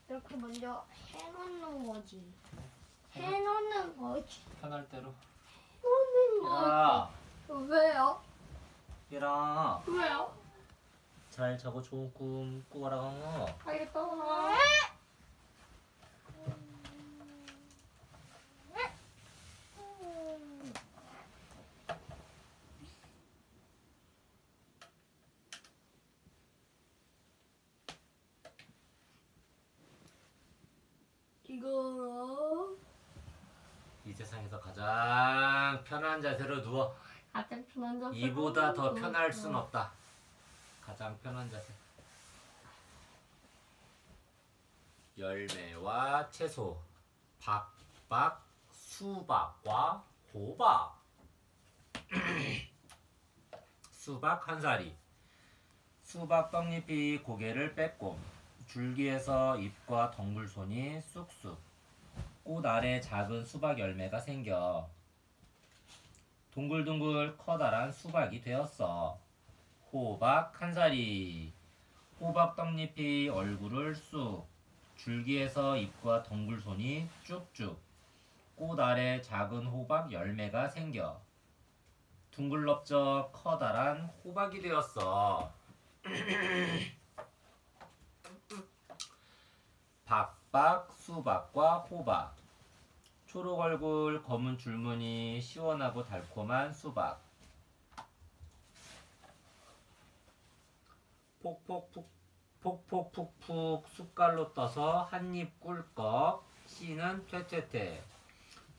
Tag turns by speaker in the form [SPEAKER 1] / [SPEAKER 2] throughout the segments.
[SPEAKER 1] 이렇게 먼저 해놓는 거지. 해놓는 거지.
[SPEAKER 2] 편할 대로.
[SPEAKER 1] 해놓는
[SPEAKER 2] 얘들아,
[SPEAKER 1] 거지. 왜요?
[SPEAKER 2] 얘들아,
[SPEAKER 1] 왜요?
[SPEAKER 2] 잘 자고 좋은 꿈 꾸거라.
[SPEAKER 1] 알겠다. 이거
[SPEAKER 2] 이 세상에서 가장 편한 자세로 누워.
[SPEAKER 1] 가장 편한 자세.
[SPEAKER 2] 이보다 더 편할 순 없다. 가장 편한 자세. 열매와 채소, 박박, 수박과 호박. 수박 한 사리. 수박 떡잎이 고개를 빼꼼. 줄기에서 잎과 덩굴손이 쑥쑥. 꽃 아래 작은 수박 열매가 생겨 둥글둥글 커다란 수박이 되었어. 호박 한 사리. 호박 떡잎이 얼굴을 쑥. 줄기에서 잎과 덩굴손이 쭉쭉. 꽃 아래 작은 호박 열매가 생겨 둥글럽적 커다란 호박이 되었어. 박박, 수박과 호박. 초록 얼굴, 검은 줄무늬, 시원하고 달콤한 수박. 폭폭푹푹 숟갈로 떠서 한 입 꿀꺽. 씨는 퇴퇴퇴.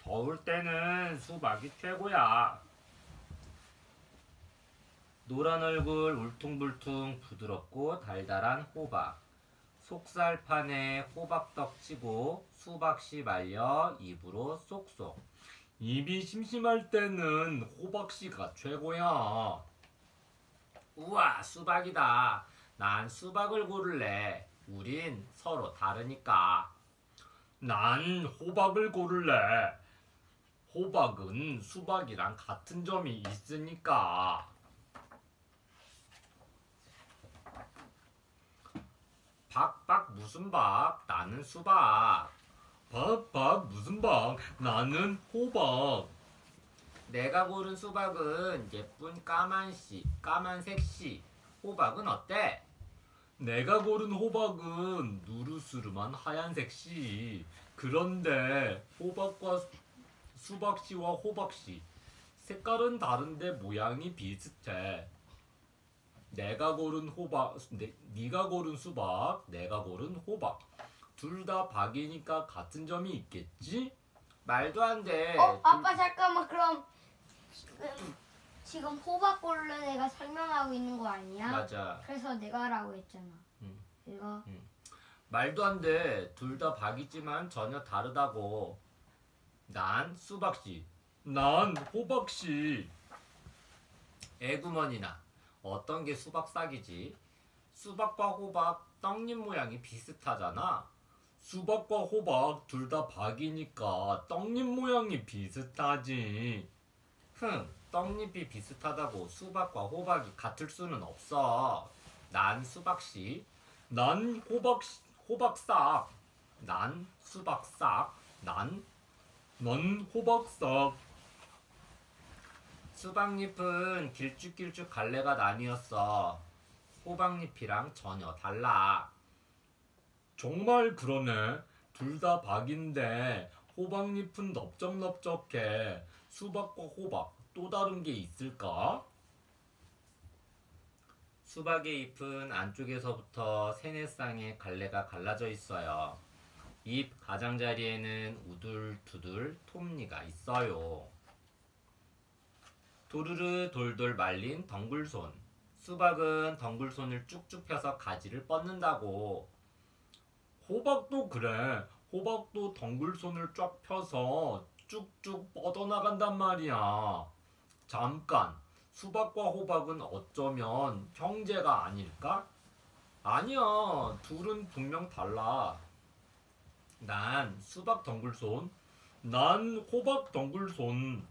[SPEAKER 2] 더울 때는 수박이 최고야. 노란 얼굴, 울퉁불퉁 부드럽고 달달한 호박. 속살판에 호박떡 치고 수박씨 말려 입으로 쏙쏙. 입이 심심할 때는 호박씨가 최고야. 우와, 수박이다. 난 수박을 고를래. 우린 서로 다르니까. 난 호박을 고를래. 호박은 수박이랑 같은 점이 있으니까. 박박 무슨 박? 나는 수박. 박박 무슨 박? 나는 호박. 내가 고른 수박은 예쁜 까만색 씨. 호박은 어때? 내가 고른 호박은 누르스름한 하얀색 씨. 그런데 호박과 수박씨와 호박씨 색깔은 다른데 모양이 비슷해. 네가 고른 수박, 내가 고른 호박. 둘 다 박이니까 같은 점이 있겠지? 말도 안 돼.
[SPEAKER 1] 아빠 잠깐만. 그럼 지금 호박 고르는 애가 설명하고 있는 거 아니야?
[SPEAKER 2] 맞아.
[SPEAKER 1] 그래서 내가 하라고 했잖아. 이거.
[SPEAKER 2] 말도 안 돼. 둘 다 박이지만 전혀 다르다고. 난 수박씨. 난 호박씨. 애구머니나. 어떤 게 수박싹이지? 수박과 호박 떡잎 모양이 비슷하잖아. 수박과 호박 둘 다 박이니까 떡잎 모양이 비슷하지. 떡잎이 비슷하다고 수박과 호박이 같을 수는 없어. 난 수박씨. 난 호박싹. 난 수박싹. 넌 호박싹. 수박잎은 길쭉길쭉 갈래가 나뉘었어. 호박잎이랑 전혀 달라. 정말 그러네. 둘 다 박인데 호박잎은 넓적넓적해. 수박과 호박 또 다른 게 있을까? 수박의 잎은 안쪽에서부터 세네 쌍의 갈래가 갈라져 있어요. 잎 가장자리에는 우둘투둘 톱니가 있어요. 도르르 돌돌 말린 덩굴손. 수박은 덩굴손을 쭉쭉 펴서 가지를 뻗는다고. 호박도 그래. 호박도 덩굴손을 쫙 펴서 쭉쭉 뻗어나간단 말이야. 잠깐, 수박과 호박은 어쩌면 형제가 아닐까? 아니야, 둘은 분명 달라. 난 수박 덩굴손, 난 호박 덩굴손.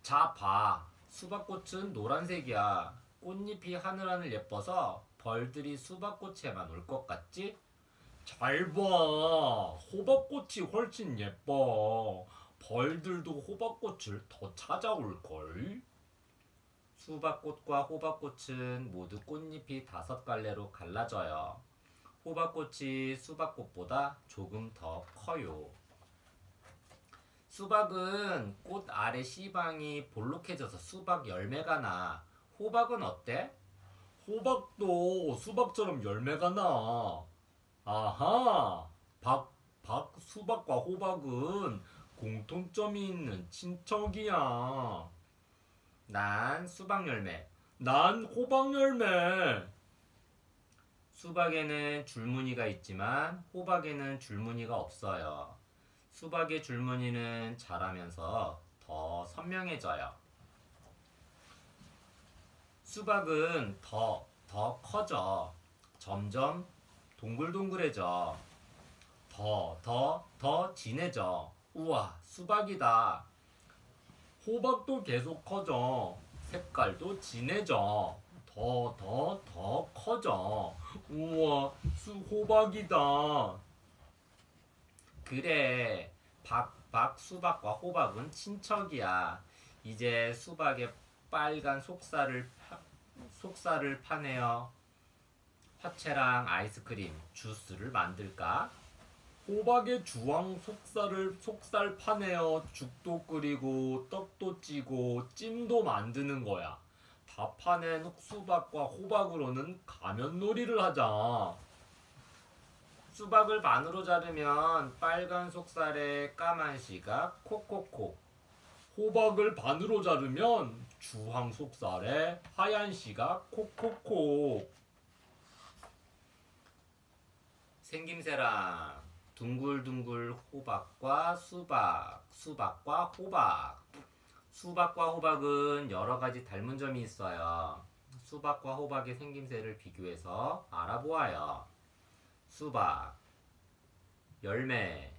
[SPEAKER 2] 자, 봐. 수박꽃은 노란색이야. 꽃잎이 하늘하늘 예뻐서 벌들이 수박꽃에만 올 것 같지? 잘 봐. 호박꽃이 훨씬 예뻐. 벌들도 호박꽃을 더 찾아올걸. 수박꽃과 호박꽃은 모두 꽃잎이 5갈래로 갈라져요. 호박꽃이 수박꽃보다 조금 더 커요. 수박은 꽃 아래 씨방이 볼록해져서 수박 열매가 나. 호박은 어때? 호박도 수박처럼 열매가 나. 아하! 수박과 호박은 공통점이 있는 친척이야. 난 수박 열매. 난 호박 열매. 수박에는 줄무늬가 있지만 호박에는 줄무늬가 없어요. 수박의 줄무늬는 자라면서 더 선명해져요. 수박은 더 커져. 점점 동글동글해져. 더 진해져. 우와, 수박이다. 호박도 계속 커져. 색깔도 진해져. 더 커져. 우와, 호박이다. 그래, 수박과 호박은 친척이야. 이제 수박에 빨간 속살을 파내어 화채랑 아이스크림, 주스를 만들까? 호박의 주황 속살 파내어 죽도 끓이고 떡도 찌고 찜도 만드는 거야. 다 파낸 수박과 호박으로는 가면놀이를 하자. 수박을 반으로 자르면 빨간 속살에 까만 씨가 콕콕콕. 호박을 반으로 자르면 주황 속살에 하얀 씨가 콕콕콕. 생김새랑 둥글둥글 호박과 수박과 호박. 수박과 호박은 여러 가지 닮은 점이 있어요. 수박과 호박의 생김새를 비교해서 알아보아요. 수박, 열매,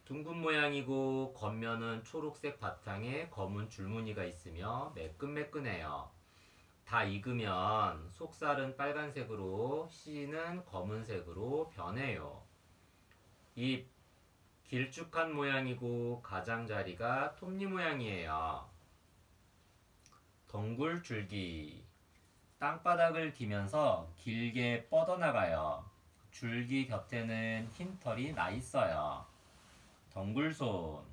[SPEAKER 2] 둥근 모양이고 겉면은 초록색 바탕에 검은 줄무늬가 있으며 매끈매끈해요. 다 익으면 속살은 빨간색으로 씨는 검은색으로 변해요. 잎, 길쭉한 모양이고 가장자리가 톱니 모양이에요. 덩굴줄기, 땅바닥을 기면서 길게 뻗어나가요. 줄기 곁에는 흰 털이 나 있어요. 덩굴손,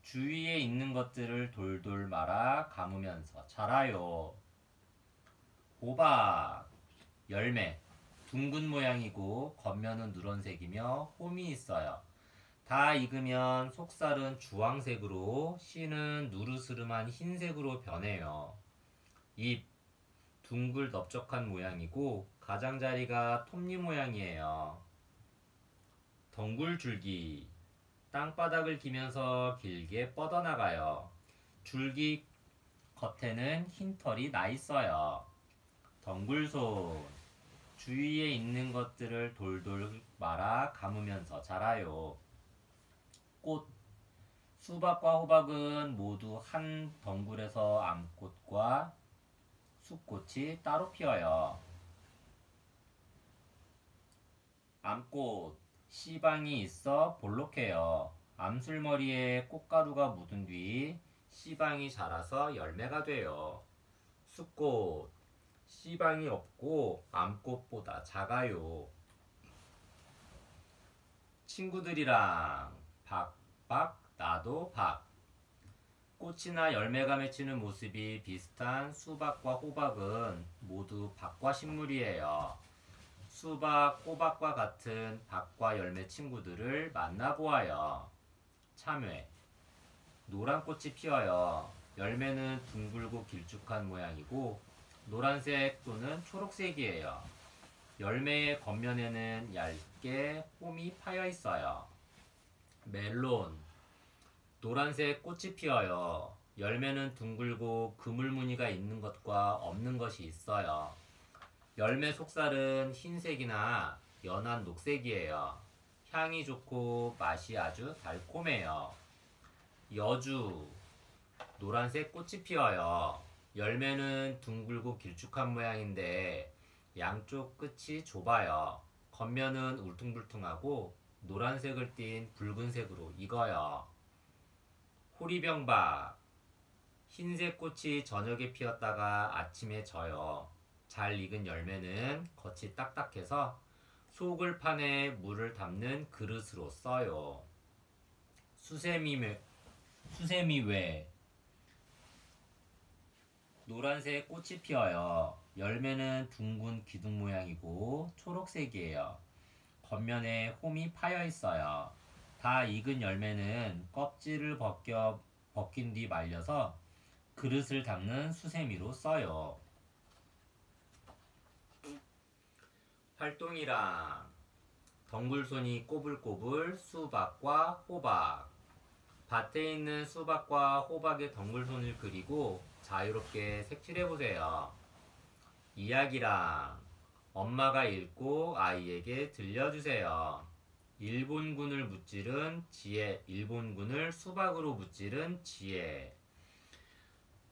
[SPEAKER 2] 주위에 있는 것들을 돌돌 말아 감으면서 자라요. 호박, 열매, 둥근 모양이고 겉면은 누런색이며 홈이 있어요. 다 익으면 속살은 주황색으로 씨는 누르스름한 흰색으로 변해요. 잎, 둥글 넓적한 모양이고 가장자리가 톱니 모양이에요. 덩굴줄기, 땅바닥을 기면서 길게 뻗어나가요. 줄기 겉에는 흰 털이 나 있어요. 덩굴손, 주위에 있는 것들을 돌돌 말아 감으면서 자라요. 꽃, 수박과 호박은 모두 한 덩굴에서 암꽃과 숫꽃이 따로 피어요. 암꽃, 씨방이 있어 볼록해요. 암술머리에 꽃가루가 묻은 뒤 씨방이 자라서 열매가 돼요. 숫꽃, 씨방이 없고 암꽃보다 작아요. 친구들이랑 박 나도 박. 꽃이나 열매가 맺히는 모습이 비슷한 수박과 호박은 모두 박과 식물이에요. 수박, 호박과 같은 박과 열매 친구들을 만나보아요. 참외, 노란 꽃이 피어요. 열매는 둥글고 길쭉한 모양이고 노란색 또는 초록색이에요. 열매의 겉면에는 얇게 홈이 파여 있어요. 멜론, 노란색 꽃이 피어요. 열매는 둥글고 그물무늬가 있는 것과 없는 것이 있어요. 열매 속살은 흰색이나 연한 녹색이에요. 향이 좋고 맛이 아주 달콤해요. 여주, 노란색 꽃이 피어요. 열매는 둥글고 길쭉한 모양인데 양쪽 끝이 좁아요. 겉면은 울퉁불퉁하고 노란색을 띤 붉은색으로 익어요. 호리병박. 흰색 꽃이 저녁에 피었다가 아침에 져요. 잘 익은 열매는 겉이 딱딱해서 속을 파내 물을 담는 그릇으로 써요. 수세미외. 노란색 꽃이 피어요. 열매는 둥근 기둥 모양이고 초록색이에요. 겉면에 홈이 파여 있어요. 다 익은 열매는 껍질을 벗긴 뒤 말려서 그릇을 닦는 수세미로 써요. 활동이랑 덩굴손이 꼬불꼬불 수박과 호박. 밭에 있는 수박과 호박의 덩굴손을 그리고 자유롭게 색칠해보세요. 이야기랑 엄마가 읽고 아이에게 들려주세요. 일본군을 무찌른 지혜, 일본군을 수박으로 무찌른 지혜.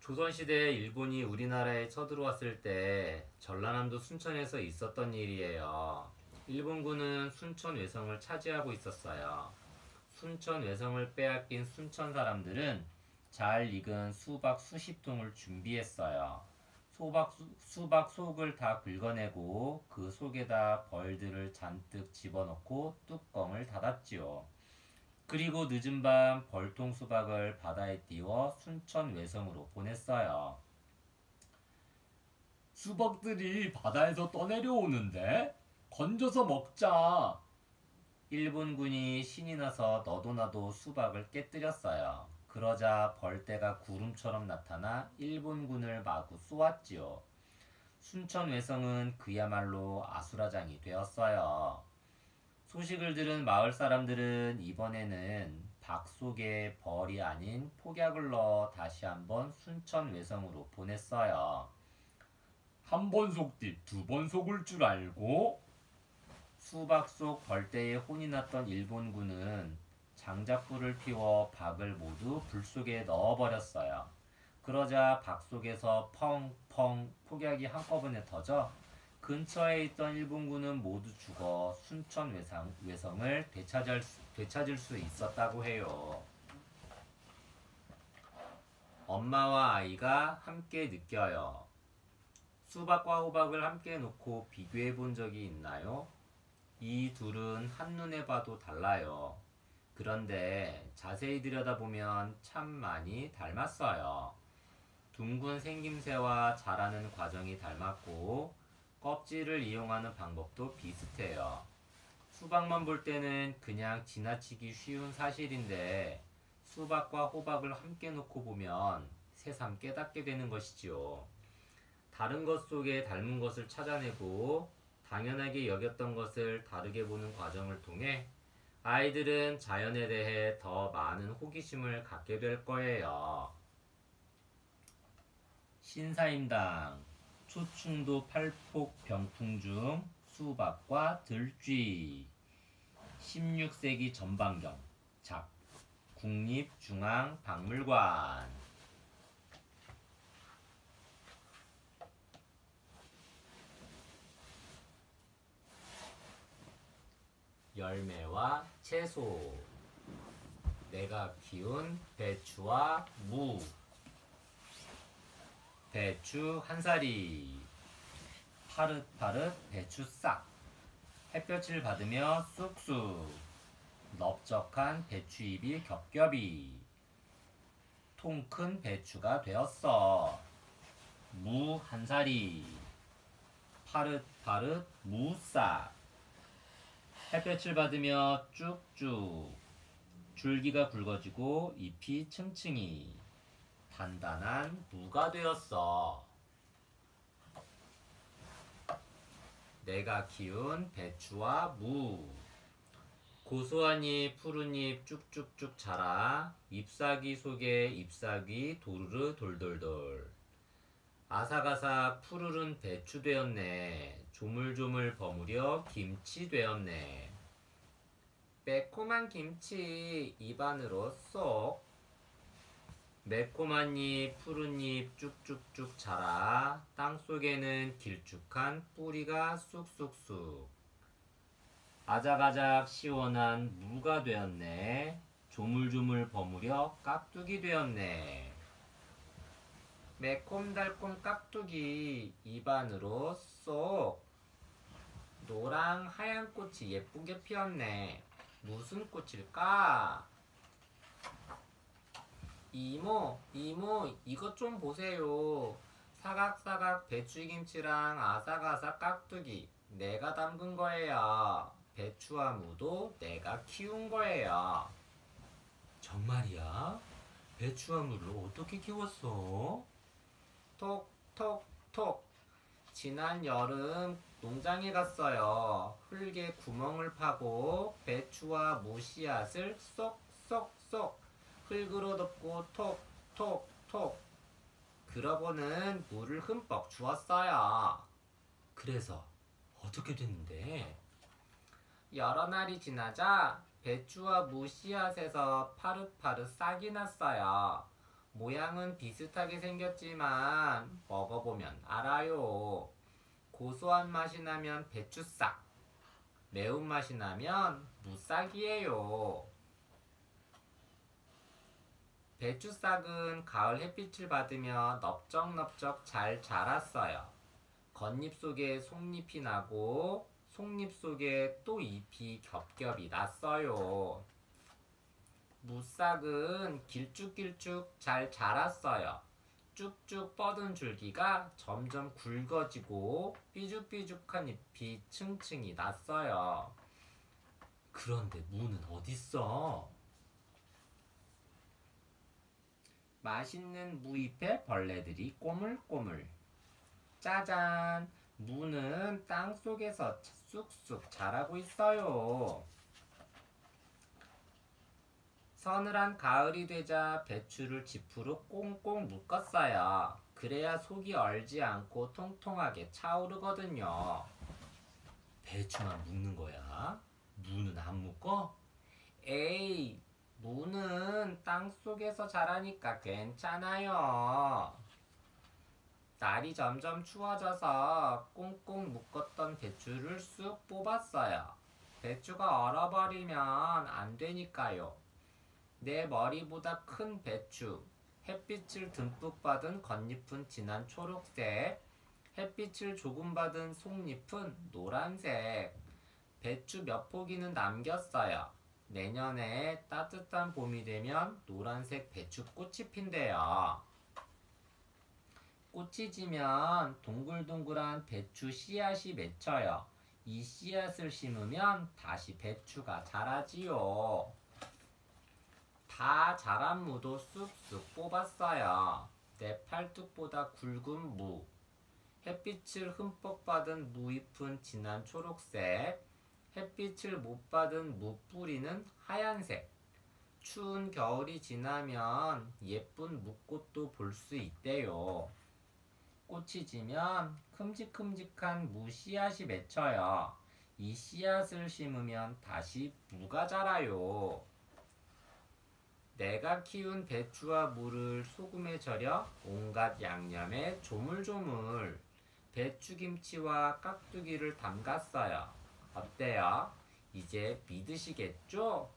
[SPEAKER 2] 조선시대에 일본이 우리나라에 쳐들어왔을 때 전라남도 순천에서 있었던 일이에요. 일본군은 순천 외성을 차지하고 있었어요. 순천 외성을 빼앗긴 순천 사람들은 잘 익은 수박 수십 통을 준비했어요. 수박 속을 다 긁어내고 그 속에다 벌들을 잔뜩 집어넣고 뚜껑을 닫았지요. 그리고 늦은 밤 벌통 수박을 바다에 띄워 순천 외성으로 보냈어요. 수박들이 바다에서 떠내려오는데 건져서 먹자. 일본군이 신이 나서 너도 나도 수박을 깨뜨렸어요. 그러자 벌떼가 구름처럼 나타나 일본군을 마구 쏘았지요. 순천 외성은 그야말로 아수라장이 되었어요. 소식을 들은 마을 사람들은 이번에는 박 속에 벌이 아닌 폭약을 넣어 다시 한번 순천 외성으로 보냈어요. 한 번 속디 두 번 속을 줄 알고. 수박 속 벌떼에 혼이 났던 일본군은 장작불을 피워 박을 모두 불 속에 넣어버렸어요. 그러자 박 속에서 펑펑 폭약이 한꺼번에 터져 근처에 있던 일본군은 모두 죽어 순천 외성을 되찾을 수 있었다고 해요. 엄마와 아이가 함께 느껴요. 수박과 호박을 함께 놓고 비교해 본 적이 있나요? 이 둘은 한눈에 봐도 달라요. 그런데 자세히 들여다보면 참 많이 닮았어요. 둥근 생김새와 자라는 과정이 닮았고 껍질을 이용하는 방법도 비슷해요. 수박만 볼 때는 그냥 지나치기 쉬운 사실인데 수박과 호박을 함께 놓고 보면 새삼 깨닫게 되는 것이지요. 다른 것 속에 닮은 것을 찾아내고 당연하게 여겼던 것을 다르게 보는 과정을 통해 아이들은 자연에 대해 더 많은 호기심을 갖게 될 거예요. 신사임당. 초충도 팔폭 병풍 중 수박과 들쥐. 16세기 전반경. 작. 국립중앙박물관. 열매와 채소. 내가 키운 배추와 무. 배추 한 사리. 파릇파릇 배추 싹. 햇볕을 받으며 쑥쑥. 넓적한 배추잎이 겹겹이. 통 큰 배추가 되었어. 무 한 사리. 파릇파릇 무 싹. 햇볕을 받으며 쭉쭉. 줄기가 굵어지고 잎이 층층이. 단단한 무가 되었어. 내가 키운 배추와 무. 고소한 잎, 푸른 잎 쭉쭉쭉 자라 잎사귀 속에 잎사귀 도르르 돌돌돌. 아삭아삭 푸르른 배추 되었네. 조물조물 버무려 김치 되었네. 매콤한 김치 입 안으로 쏙. 매콤한 잎, 푸른 잎 쭉쭉쭉 자라 땅속에는 길쭉한 뿌리가 쑥쑥쑥. 아작아작 시원한 무가 되었네. 조물조물 버무려 깍두기 되었네. 매콤달콤 깍두기 입안으로 쏙. 노랑 하얀 꽃이 예쁘게 피었네. 무슨 꽃일까? 이모, 이것 좀 보세요. 사각사각 배추김치랑 아삭아삭 깍두기 내가 담근 거예요. 배추와 무도 내가 키운 거예요. 정말이야? 배추와 무를 어떻게 키웠어? 톡톡톡. 지난 여름 농장에 갔어요. 흙에 구멍을 파고 배추와 무 씨앗을 쏙쏙쏙 흙으로 덮고 톡톡톡. 그러고는 물을 흠뻑 주었어요. 그래서 어떻게 됐는데? 여러 날이 지나자 배추와 무 씨앗에서 파릇파릇 싹이 났어요. 모양은 비슷하게 생겼지만 먹어보면 알아요. 고소한 맛이 나면 배추싹, 매운맛이 나면 무싹이에요. 배추싹은 가을 햇빛을 받으며 넓적넓적 잘 자랐어요. 겉잎 속에 속잎이 나고 속잎 속에 또 잎이 겹겹이 났어요. 무싹은 길쭉길쭉 잘 자랐어요. 쭉쭉 뻗은 줄기가 점점 굵어지고 삐죽삐죽한 잎이 층층이 났어요. 그런데 무는 어딨어? 맛있는 무잎에 벌레들이 꼬물꼬물. 짜잔! 무는 땅속에서 쑥쑥 자라고 있어요. 서늘한 가을이 되자 배추를 지프로 꽁꽁 묶었어요. 그래야 속이 얼지 않고 통통하게 차오르거든요. 배추만 묶는 거야? 무는 안 묶어? 에이, 무는 땅속에서 자라니까 괜찮아요. 날이 점점 추워져서 꽁꽁 묶었던 배추를 쑥 뽑았어요. 배추가 얼어버리면 안 되니까요. 내 머리보다 큰 배추, 햇빛을 듬뿍 받은 겉잎은 진한 초록색, 햇빛을 조금 받은 속잎은 노란색. 배추 몇 포기는 남겼어요. 내년에 따뜻한 봄이 되면 노란색 배추꽃이 핀대요. 꽃이 지면 동글동글한 배추 씨앗이 맺혀요. 이 씨앗을 심으면 다시 배추가 자라지요. 다 자란 무도 쑥쑥 뽑았어요. 내 팔뚝보다 굵은 무. 햇빛을 흠뻑 받은 무잎은 진한 초록색. 햇빛을 못 받은 무 뿌리는 하얀색. 추운 겨울이 지나면 예쁜 무꽃도 볼 수 있대요. 꽃이 지면 큼직큼직한 무 씨앗이 맺혀요. 이 씨앗을 심으면 다시 무가 자라요. 내가 키운 배추와 무를 소금에 절여 온갖 양념에 조물조물 배추김치와 깍두기를 담갔어요. 어때요? 이제 믿으시겠죠?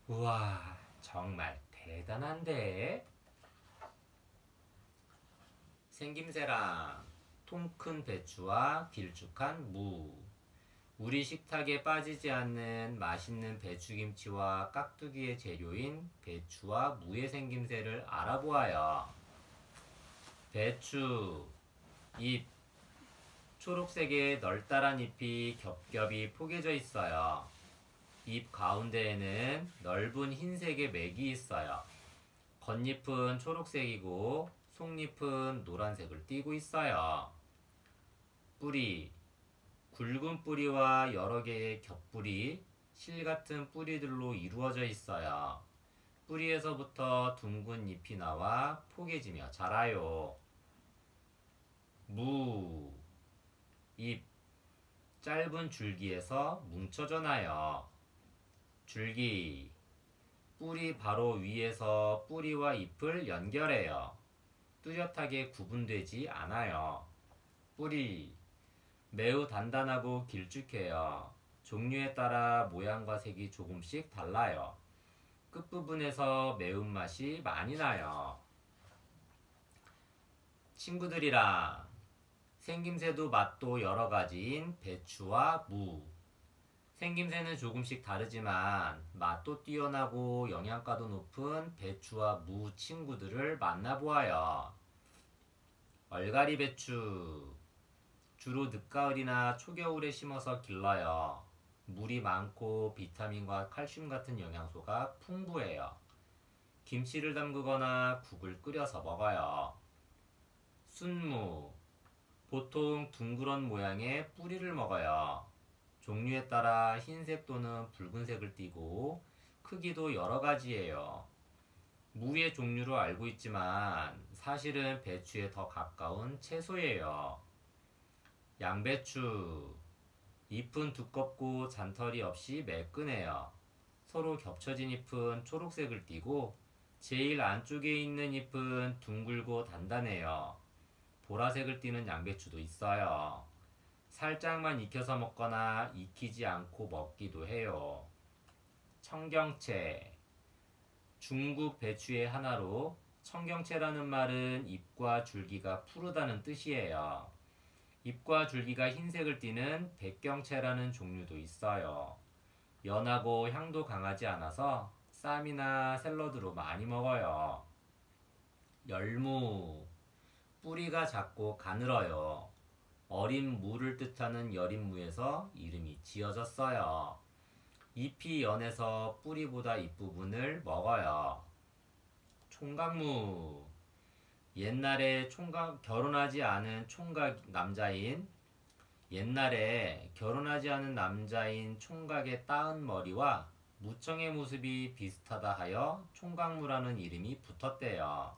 [SPEAKER 2] 우와, 정말 대단한데? 생김새랑 통 큰 배추와 길쭉한 무. 우리 식탁에 빠지지 않는 맛있는 배추김치와 깍두기의 재료인 배추와 무의 생김새를 알아보아요. 배추, 잎. 초록색의 널따란 잎이 겹겹이 포개져 있어요. 잎 가운데에는 넓은 흰색의 맥이 있어요. 겉잎은 초록색이고 속잎은 노란색을 띠고 있어요. 뿌리, 굵은 뿌리와 여러 개의 겹뿌리, 실 같은 뿌리들로 이루어져 있어요. 뿌리에서부터 둥근 잎이 나와 포개지며 자라요. 무, 잎, 짧은 줄기에서 뭉쳐져 나요. 줄기, 뿌리 바로 위에서 뿌리와 잎을 연결해요. 뚜렷하게 구분되지 않아요. 뿌리 매우 단단하고 길쭉해요. 종류에 따라 모양과 색이 조금씩 달라요. 끝부분에서 매운맛이 많이 나요. 친구들이랑 생김새도 맛도 여러 가지인 배추와 무. 생김새는 조금씩 다르지만 맛도 뛰어나고 영양가도 높은 배추와 무 친구들을 만나보아요. 얼갈이 배추. 주로 늦가을이나 초겨울에 심어서 길러요. 물이 많고 비타민과 칼슘 같은 영양소가 풍부해요. 김치를 담그거나 국을 끓여서 먹어요. 순무. 보통 둥그런 모양의 뿌리를 먹어요. 종류에 따라 흰색 또는 붉은색을 띠고 크기도 여러 가지예요. 무의 종류로 알고 있지만 사실은 배추에 더 가까운 채소예요. 양배추. 잎은 두껍고 잔털이 없이 매끈해요. 서로 겹쳐진 잎은 초록색을 띠고 제일 안쪽에 있는 잎은 둥글고 단단해요. 보라색을 띠는 양배추도 있어요. 살짝만 익혀서 먹거나 익히지 않고 먹기도 해요. 청경채. 중국 배추의 하나로 청경채라는 말은 잎과 줄기가 푸르다는 뜻이에요. 잎과 줄기가 흰색을 띠는 백경채라는 종류도 있어요. 연하고 향도 강하지 않아서 쌈이나 샐러드로 많이 먹어요. 열무. 뿌리가 작고 가늘어요. 어린 무를 뜻하는 여린무에서 이름이 지어졌어요. 잎이 연해서 뿌리보다 잎부분을 먹어요. 총각무. 옛날에 결혼하지 않은 남자인 총각의 따은 머리와 무청의 모습이 비슷하다 하여 총각무라는 이름이 붙었대요.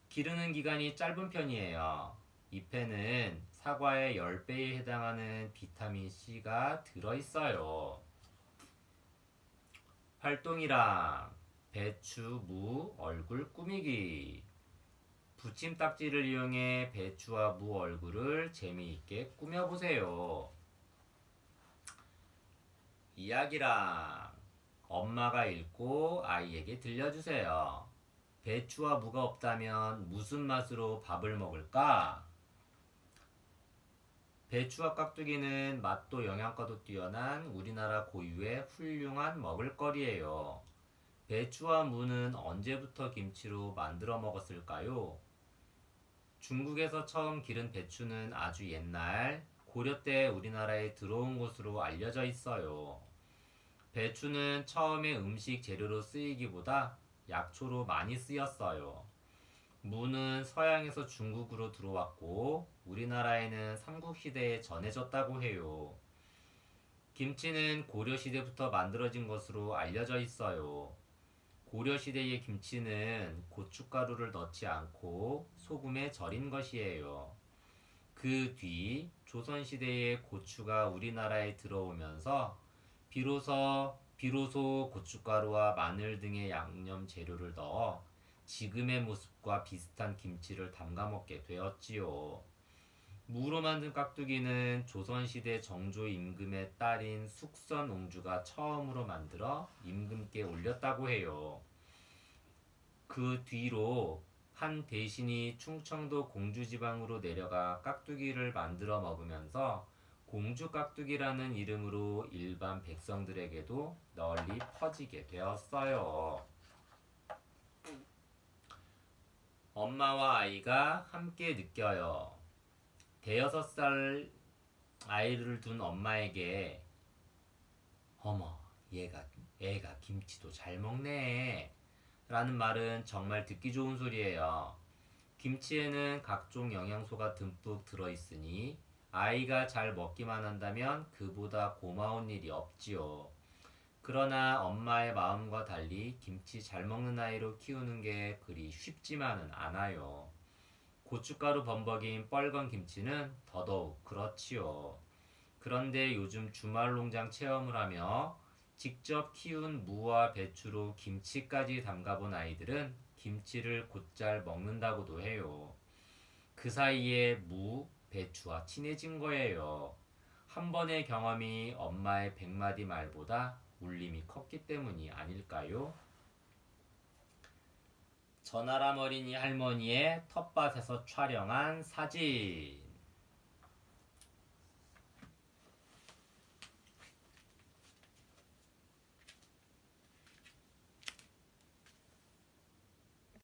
[SPEAKER 2] 기르는 기간이 짧은 편이에요. 잎에는 사과의 10배에 해당하는 비타민C가 들어있어요. 활동이랑 배추, 무, 얼굴 꾸미기. 붙임딱지를 이용해 배추와 무 얼굴을 재미있게 꾸며보세요. 이야기랑 엄마가 읽고 아이에게 들려주세요. 배추와 무가 없다면 무슨 맛으로 밥을 먹을까? 배추와 깍두기는 맛도 영양가도 뛰어난 우리나라 고유의 훌륭한 먹을거리예요. 배추와 무는 언제부터 김치로 만들어 먹었을까요? 중국에서 처음 기른 배추는 아주 옛날 고려 때 우리나라에 들어온 것으로 알려져 있어요. 배추는 처음에 음식 재료로 쓰이기보다 약초로 많이 쓰였어요. 무는 서양에서 중국으로 들어왔고 우리나라에는 삼국시대에 전해졌다고 해요. 김치는 고려시대부터 만들어진 것으로 알려져 있어요. 고려시대의 김치는 고춧가루를 넣지 않고 소금에 절인 것이에요. 그 뒤 조선시대에 고추가 우리나라에 들어오면서 비로소 고춧가루와 마늘 등의 양념 재료를 넣어 지금의 모습과 비슷한 김치를 담가 먹게 되었지요. 무로 만든 깍두기는 조선시대 정조 임금의 딸인 숙선옹주가 처음으로 만들어 임금께 올렸다고 해요. 그 뒤로 한 대신이 충청도 공주지방으로 내려가 깍두기를 만들어 먹으면서 공주깍두기라는 이름으로 일반 백성들에게도 널리 퍼지게 되었어요. 엄마와 아이가 함께 느껴요. 대여섯 살 아이를 둔 엄마에게 어머, 애가 김치도 잘 먹네 라는 말은 정말 듣기 좋은 소리예요. 김치에는 각종 영양소가 듬뿍 들어있으니 아이가 잘 먹기만 한다면 그보다 고마운 일이 없지요. 그러나 엄마의 마음과 달리 김치 잘 먹는 아이로 키우는 게 그리 쉽지만은 않아요. 고춧가루 범벅인 뻘건 김치는 더더욱 그렇지요. 그런데 요즘 주말농장 체험을 하며 직접 키운 무와 배추로 김치까지 담가본 아이들은 김치를 곧잘 먹는다고도 해요. 그 사이에 무, 배추와 친해진 거예요. 한 번의 경험이 엄마의 100마디 말보다 울림이 컸기 때문이 아닐까요? 전아람 어린이 할머니의 텃밭에서 촬영한 사진.